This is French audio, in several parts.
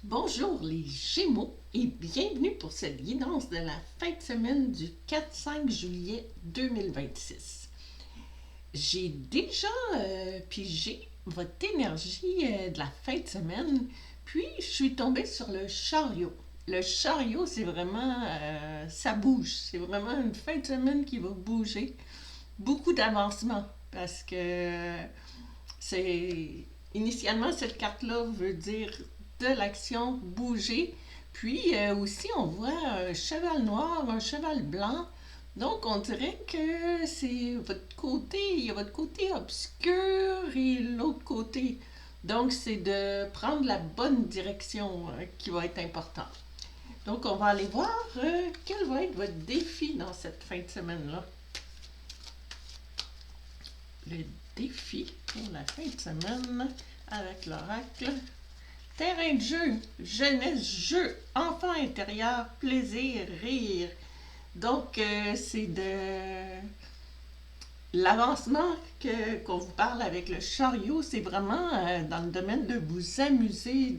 Bonjour les Gémeaux et bienvenue pour cette guidance de la fin de semaine du 4-5 juillet 2026. J'ai déjà pigé votre énergie de la fin de semaine, puis je suis tombée sur le chariot. Le chariot, c'est vraiment, ça bouge. C'est vraiment une fin de semaine qui va bouger. Beaucoup d'avancement parce que c'est initialement cette carte-là veut dire de l'action, bouger. Puis aussi on voit un cheval noir, un cheval blanc. Donc on dirait que c'est votre côté, il y a votre côté obscur et l'autre côté. Donc c'est de prendre la bonne direction qui va être important. Donc on va aller voir quel va être votre défi dans cette fin de semaine-là. Le défi pour la fin de semaine avec l'oracle. Terrain de jeu, jeunesse, jeu, enfant intérieur, plaisir, rire. Donc, c'est de l'avancement qu'on vous parle avec le chariot. C'est vraiment dans le domaine de vous amuser,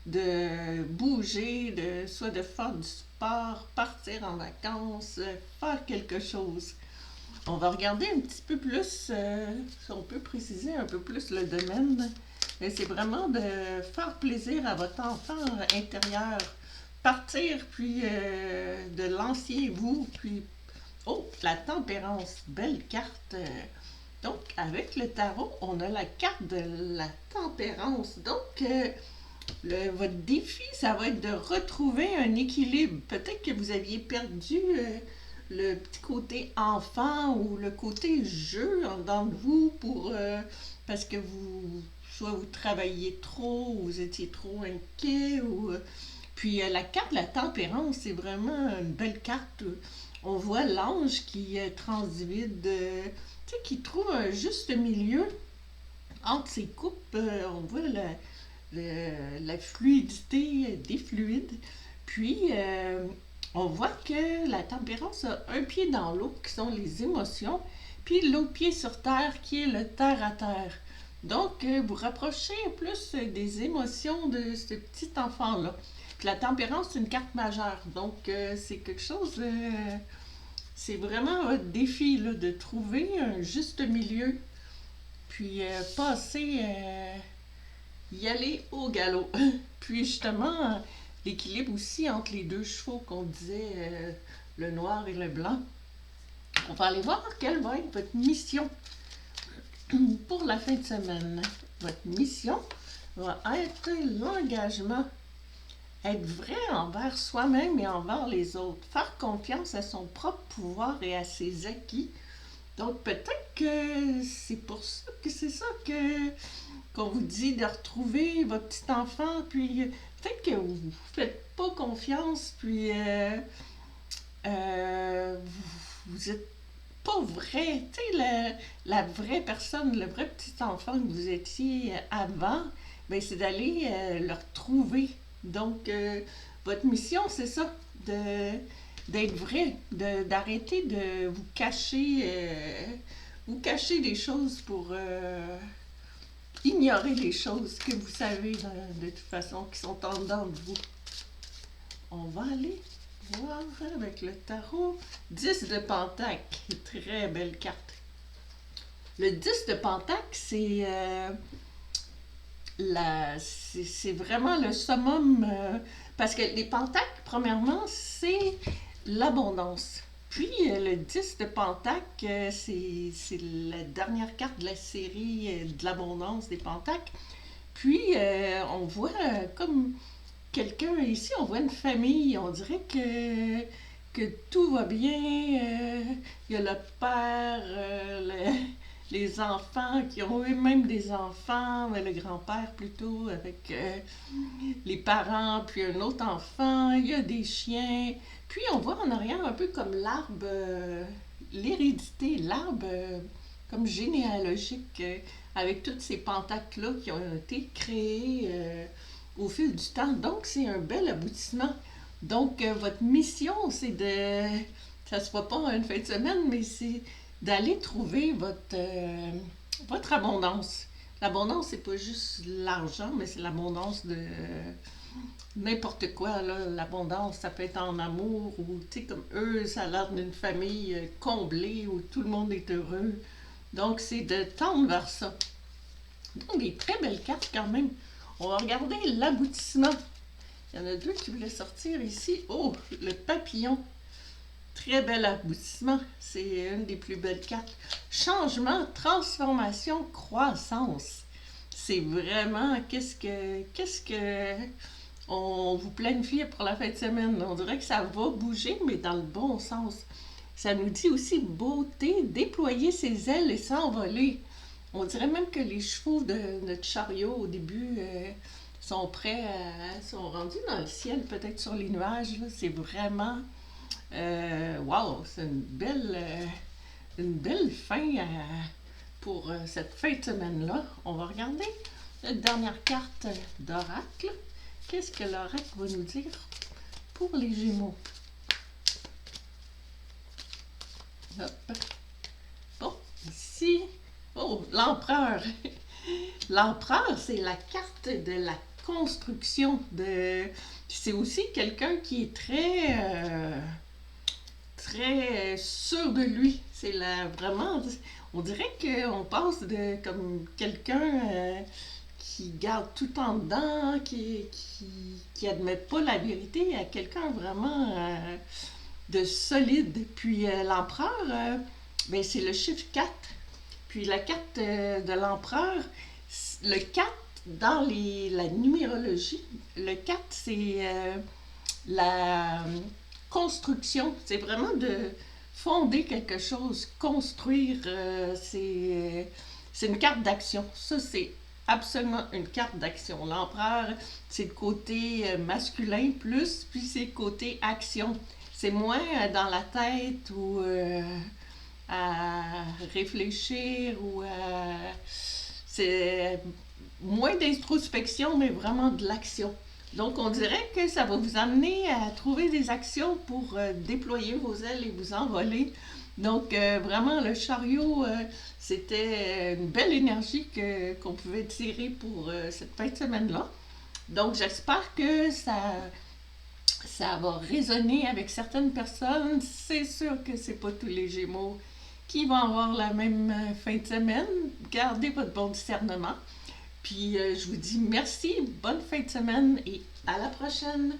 de bouger, soit de faire du sport, partir en vacances, faire quelque chose. On va regarder un petit peu plus, si on peut préciser un peu plus le domaine. C'est vraiment de faire plaisir à votre enfant intérieur. Partir, puis de l'ancien vous, puis... Oh, la tempérance, belle carte. Donc, avec le tarot, on a la carte de la tempérance. Donc, votre défi, ça va être de retrouver un équilibre. Peut-être que vous aviez perdu le petit côté enfant ou le côté jeu en dedans de vous parce que soit vous travailliez trop, ou vous étiez trop inquiet, ou puis la carte de la tempérance, c'est vraiment une belle carte. On voit l'ange qui transvide, tu sais, qui trouve un juste milieu entre ces coupes. On voit la fluidité des fluides. Puis, on voit que la tempérance a un pied dans l'eau, qui sont les émotions, puis l'autre pied sur terre, qui est le terre à terre. Donc, vous rapprochez plus des émotions de ce petit enfant-là. Puis la tempérance, c'est une carte majeure. Donc, c'est quelque chose... c'est vraiment un défi là, de trouver un juste milieu. Puis passer... y aller au galop. Puis justement, l'équilibre aussi entre les deux chevaux qu'on disait, le noir et le blanc. On va aller voir quelle va être votre mission pour la fin de semaine. Votre mission va être l'engagement. Être vrai envers soi-même et envers les autres. Faire confiance à son propre pouvoir et à ses acquis. Donc peut-être que c'est pour ça que c'est ça qu'on vous dit de retrouver votre petit enfant, puis peut-être que vous ne faites pas confiance, puis vous êtes pas vrai, tu sais, la vraie personne, le vrai petit enfant que vous étiez avant, ben c'est d'aller le retrouver. Donc, votre mission, c'est ça, d'être vrai, d'arrêter de vous cacher des choses pour ignorer les choses que vous savez de toute façon qui sont en dedans de vous. On va aller voir avec le tarot 10 de Pentacle. Très belle carte. Le 10 de Pentacle, c'est vraiment le summum. Parce que les pentacles, premièrement, c'est l'abondance. Puis le 10 de Pentacle, c'est la dernière carte de la série de l'abondance des Pentacles. Puis on voit comme quelqu'un ici, on voit une famille, on dirait que tout va bien. Il y a le père, les enfants qui ont eux-mêmes des enfants, mais le grand-père plutôt, avec les parents, puis un autre enfant, il y a des chiens. Puis on voit en arrière un peu comme l'arbre, l'hérédité, l'arbre comme généalogique, avec tous ces pentacles-là qui ont été créés au fil du temps. Donc c'est un bel aboutissement. Donc votre mission, c'est de... Ça se voit pas en une fin de semaine, mais c'est d'aller trouver votre abondance. L'abondance, c'est pas juste l'argent, mais c'est l'abondance de n'importe quoi, là. L'abondance, ça peut être en amour ou, tu sais, comme eux, ça a l'air d'une famille comblée où tout le monde est heureux. Donc, c'est de tendre vers ça. Donc, des très belles cartes quand même. On va regarder l'aboutissement. Il y en a deux qui voulaient sortir ici. Oh, le papillon. Très bel aboutissement. C'est une des plus belles cartes. Changement, transformation, croissance. C'est vraiment qu'est-ce que on vous planifie pour la fin de semaine. On dirait que ça va bouger, mais dans le bon sens. Ça nous dit aussi beauté, déployer ses ailes et s'envoler. On dirait même que les chevaux de notre chariot au début sont prêts, sont rendus dans le ciel, peut-être sur les nuages. C'est vraiment, wow, c'est une belle fin pour cette fin de semaine-là. On va regarder la dernière carte d'oracle. Qu'est-ce que l'oracle va nous dire pour les Gémeaux? Hop. Bon, ici, oh, l'empereur. L'empereur, c'est la carte de la construction. C'est aussi quelqu'un qui est très sûr de lui. C'est vraiment, on dirait qu'on passe de comme quelqu'un qui garde tout en dedans, qui admet pas la vérité, à quelqu'un vraiment de solide. Puis l'empereur, ben, c'est le chiffre 4. Puis la carte de l'empereur, le 4 dans la numérologie, le 4 c'est la construction. C'est vraiment de fonder quelque chose, construire. C'est une carte d'action. Ça, c'est absolument une carte d'action. L'empereur, c'est le côté masculin plus, puis c'est le côté action. C'est moins dans la tête ou à réfléchir ou c'est moins d'introspection, mais vraiment de l'action. Donc, on dirait que ça va vous amener à trouver des actions pour déployer vos ailes et vous envoler. Donc, vraiment, le chariot, c'était une belle énergie qu'on pouvait tirer pour cette fin de semaine-là. Donc, j'espère que ça va résonner avec certaines personnes. C'est sûr que c'est pas tous les Gémeaux qui vont avoir la même fin de semaine. Gardez votre bon discernement. Puis je vous dis merci, bonne fin de semaine et à la prochaine.